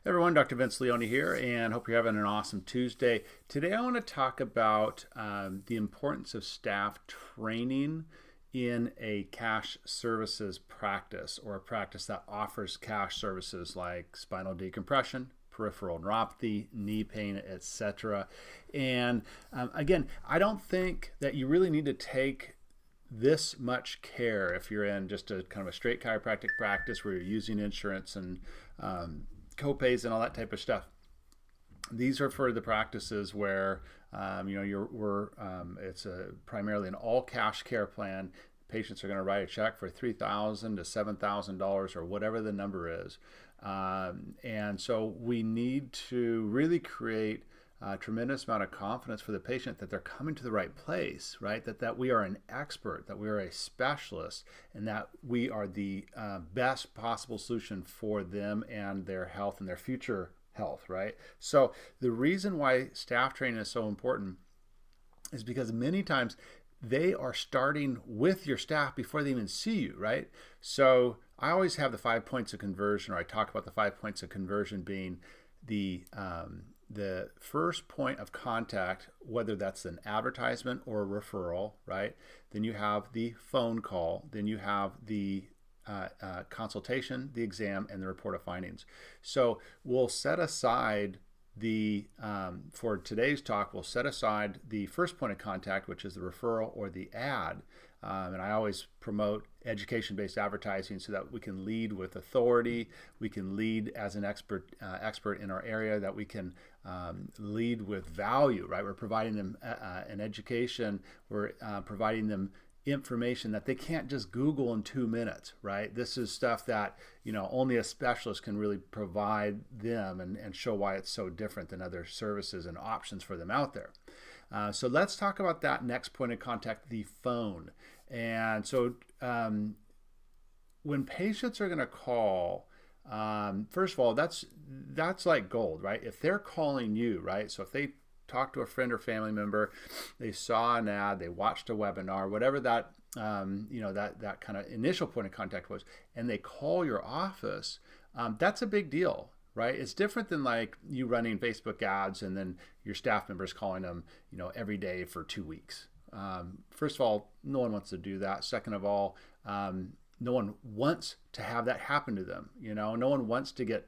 Hey everyone, Dr. Vince Leone here, and hope you're having an awesome Tuesday. Today I want to talk about the importance of staff training in a cash services practice, or a practice that offers cash services like spinal decompression, peripheral neuropathy, knee pain, etc. And again, I don't think that you really need to take this much care if you're in just a kind of a straight chiropractic practice where you're using insurance and copays and all that type of stuff. These are for the practices where it's primarily an all cash care plan. Patients are going to write a check for $3,000 to $7,000 or whatever the number is, and so we need to really create a tremendous amount of confidence for the patient that they're coming to the right place, right? That we are an expert, that we are a specialist, and that we are the best possible solution for them and their health and their future health, right? So the reason why staff training is so important is because many times they are starting with your staff before they even see you, right? So I always have the 5 points of conversion, or I talk about the 5 points of conversion being the first point of contact, whether that's an advertisement or a referral, right? Then you have the phone call, then you have the consultation, the exam, and the report of findings. So we'll set aside for today's talk, we'll set aside the first point of contact, which is the referral or the ad. And I always promote education-based advertising so that we can lead with authority, we can lead as an expert in our area, that we can lead with value, right? We're providing them an education, we're providing them information that they can't just Google in 2 minutes, right? This is stuff that only a specialist can really provide them and show why it's so different than other services and options for them out there. So let's talk about that next point of contact, the phone. And so when patients are going to call, first of all, that's like gold, right? If they're calling you, right? So if they talk to a friend or family member, they saw an ad, they watched a webinar, whatever that that kind of initial point of contact was, and they call your office, that's a big deal, right? It's different than like you running Facebook ads and then your staff members calling them, every day for 2 weeks. First of all, no one wants to do that. Second of all, no one wants to have that happen to them. No one wants to get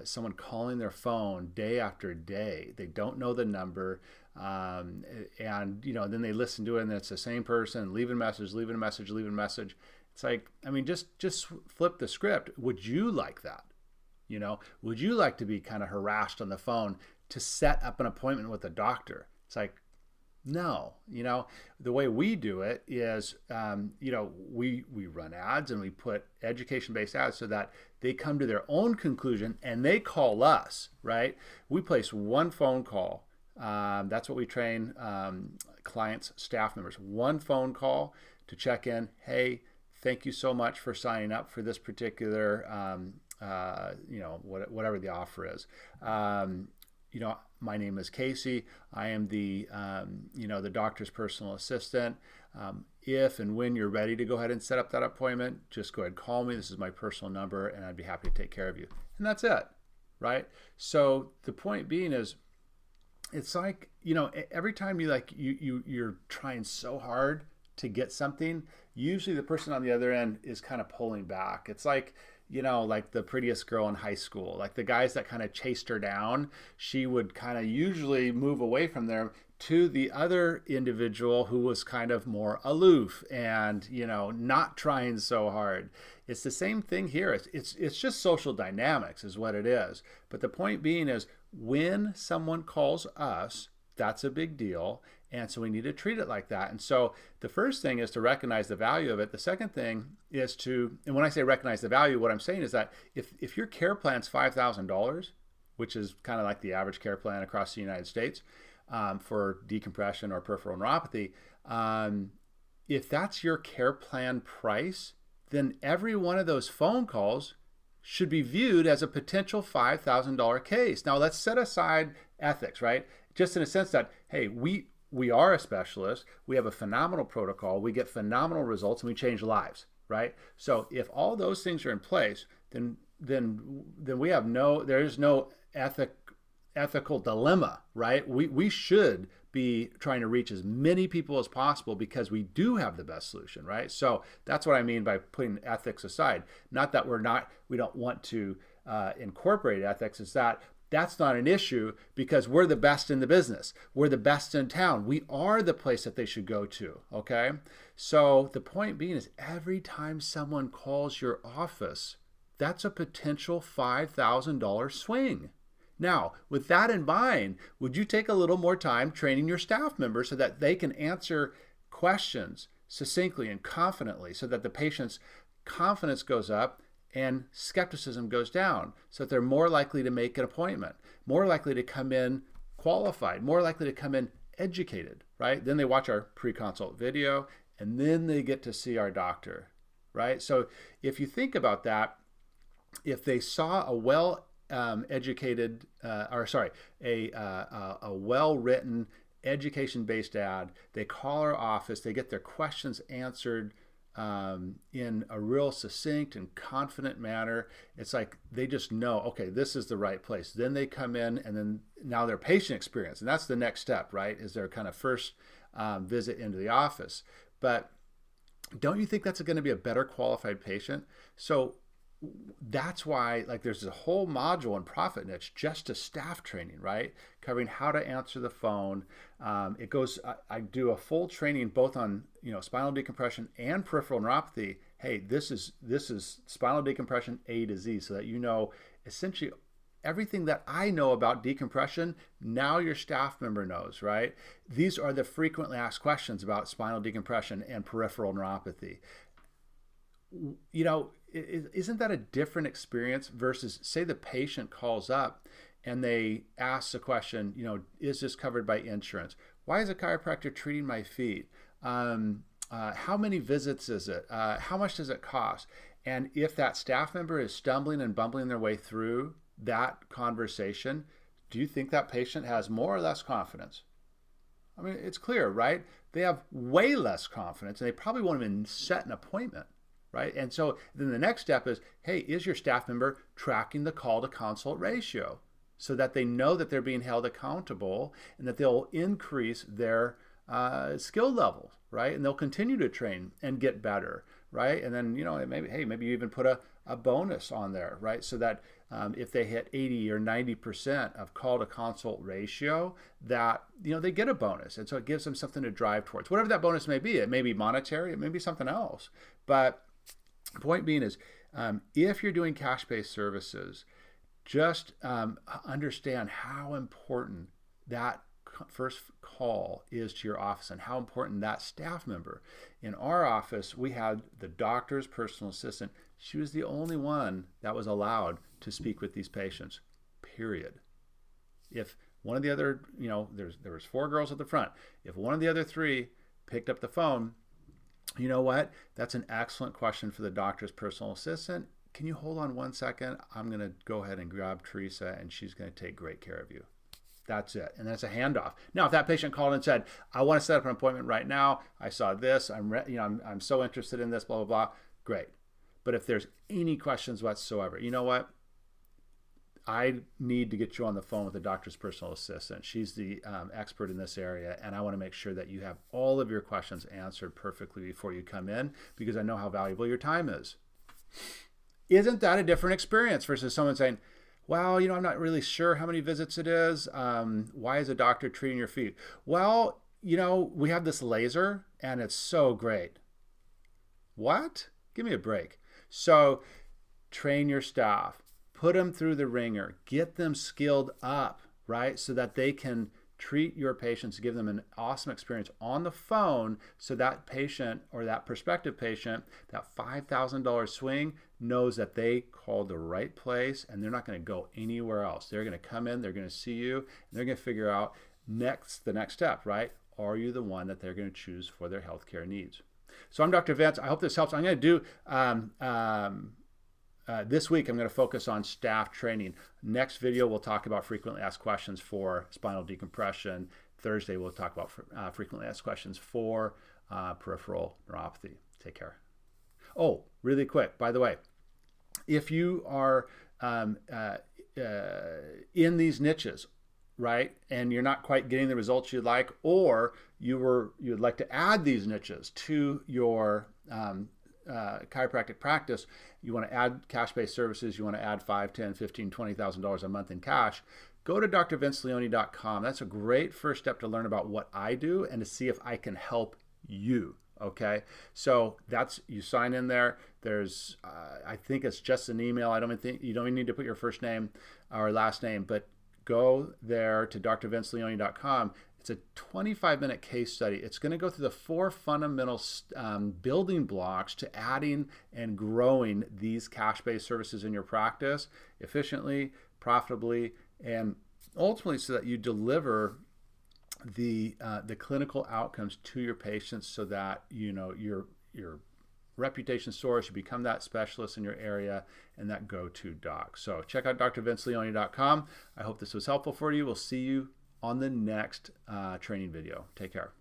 someone calling their phone day after day. They don't know the number, and then they listen to it, and it's the same person leaving a message. It's like, just flip the script. Would you like that? Would you like to be kind of harassed on the phone to set up an appointment with a doctor? It's like, no. The way we do it is, we run ads and we put education-based ads so that they come to their own conclusion and they call us, right? We place one phone call. That's what we train clients, staff members. One phone call to check in. Hey, thank you so much for signing up for this particular, whatever the offer is. My name is Casey. I am the doctor's personal assistant. If and when you're ready to go ahead and set up that appointment, just go ahead and call me. This is my personal number, and I'd be happy to take care of you. And that's it, right? So the point being is, it's like, every time you're trying so hard to get something, usually the person on the other end is kind of pulling back. It's like, like the prettiest girl in high school, like the guys that kind of chased her down, she would kind of usually move away from them to the other individual who was kind of more aloof and, not trying so hard. It's the same thing here. It's just social dynamics is what it is. But the point being is, when someone calls us, that's a big deal. And so we need to treat it like that. And so the first thing is to recognize the value of it. The second thing is and when I say recognize the value, what I'm saying is that if your care plan's $5,000, which is kind of like the average care plan across the United States for decompression or peripheral neuropathy, if that's your care plan price, then every one of those phone calls should be viewed as a potential $5,000 case. Now let's set aside ethics, right? Just in a sense that, hey, we are a specialist, we have a phenomenal protocol, we get phenomenal results, and we change lives, right? So if all those things are in place, then we have there is no ethical dilemma, right? We should be trying to reach as many people as possible because we do have the best solution, right? So that's what I mean by putting ethics aside. Not that we don't want to incorporate ethics, is that that's not an issue because we're the best in the business. We're the best in town. We are the place that they should go to, okay? So the point being is every time someone calls your office, that's a potential $5,000 swing. Now, with that in mind, would you take a little more time training your staff members so that they can answer questions succinctly and confidently so that the patient's confidence goes up and skepticism goes down, so that they're more likely to make an appointment, more likely to come in qualified, more likely to come in educated, right? Then they watch our pre-consult video and then they get to see our doctor, right? So if you think about that, if they saw a well-educated, a well-written, education-based ad, they call our office, they get their questions answered in a real succinct and confident manner. It's like they just know, okay, this is the right place. Then they come in, and then now their patient experience, and that's the next step, right? Is their kind of first visit into the office. But don't you think that's going to be a better qualified patient? So that's why, like, there's a whole module in Profit Niche just to staff training, right? Covering how to answer the phone. It goes, I do a full training both on, spinal decompression and peripheral neuropathy. Hey, this is spinal decompression A to Z, so that essentially everything that I know about decompression, now your staff member knows, right? These are the frequently asked questions about spinal decompression and peripheral neuropathy. Isn't that a different experience versus, say, the patient calls up and they ask the question, is this covered by insurance? Why is a chiropractor treating my feet? How many visits is it? How much does it cost? And if that staff member is stumbling and bumbling their way through that conversation, do you think that patient has more or less confidence? I mean, it's clear, right? They have way less confidence, and they probably won't even set an appointment. Right? And so then the next step is, hey, is your staff member tracking the call to consult ratio so that they know that they're being held accountable and that they'll increase their skill level, right? And they'll continue to train and get better, right? And then, maybe you even put a bonus on there, right? So that if they hit 80 or 90% of call to consult ratio, that, they get a bonus. And so it gives them something to drive towards. Whatever that bonus may be, it may be monetary, it may be something else. But the point being is, if you're doing cash-based services, just understand how important that first call is to your office and how important that staff member. In our office, we had the doctor's personal assistant. She was the only one that was allowed to speak with these patients, period. If one of the other, there was 4 girls at the front. If one of the other 3 picked up the phone, you know what? That's an excellent question for the doctor's personal assistant. Can you hold on 1 second? I'm going to go ahead and grab Teresa, and she's going to take great care of you. That's it. And that's a handoff. Now, if that patient called and said, I want to set up an appointment right now. I saw this. I'm so interested in this, blah, blah, blah. Great. But if there's any questions whatsoever, you know what? I need to get you on the phone with the doctor's personal assistant. She's the expert in this area, and I want to make sure that you have all of your questions answered perfectly before you come in, because I know how valuable your time is. Isn't that a different experience versus someone saying, well, I'm not really sure how many visits it is. Why is a doctor treating your feet? Well, we have this laser, and it's so great. What? Give me a break. So train your staff. Put them through the ringer, get them skilled up, right? So that they can treat your patients, give them an awesome experience on the phone, so that patient or that prospective patient, that $5,000 swing, knows that they called the right place and they're not going to go anywhere else. They're going to come in, they're going to see you, and they're going to figure out the next step, right? Are you the one that they're going to choose for their healthcare needs? So I'm Dr. Vince. I hope this helps. I'm going to do this week, I'm going to focus on staff training. Next video, we'll talk about frequently asked questions for spinal decompression. Thursday, we'll talk about frequently asked questions for peripheral neuropathy. Take care. Oh, really quick, by the way, if you are in these niches, right, and you're not quite getting the results you'd like, or you'd like to add these niches to your chiropractic practice, you want to add cash-based services, you want to add $5, $10, $15, $20,000 a month in cash, go to drvinceleone.com. That's a great first step to learn about what I do and to see if I can help you. Okay, so you sign in there. There's, I think it's just an email. I don't think you don't even need to put your first name or last name, but go there to drvinceleone.com. It's a 25-minute case study. It's going to go through the 4 fundamental building blocks to adding and growing these cash-based services in your practice efficiently, profitably, and ultimately so that you deliver the clinical outcomes to your patients, so that your reputation soars, you become that specialist in your area and that go-to doc. So check out drvinceleone.com. I hope this was helpful for you. We'll see you on the next training video. Take care.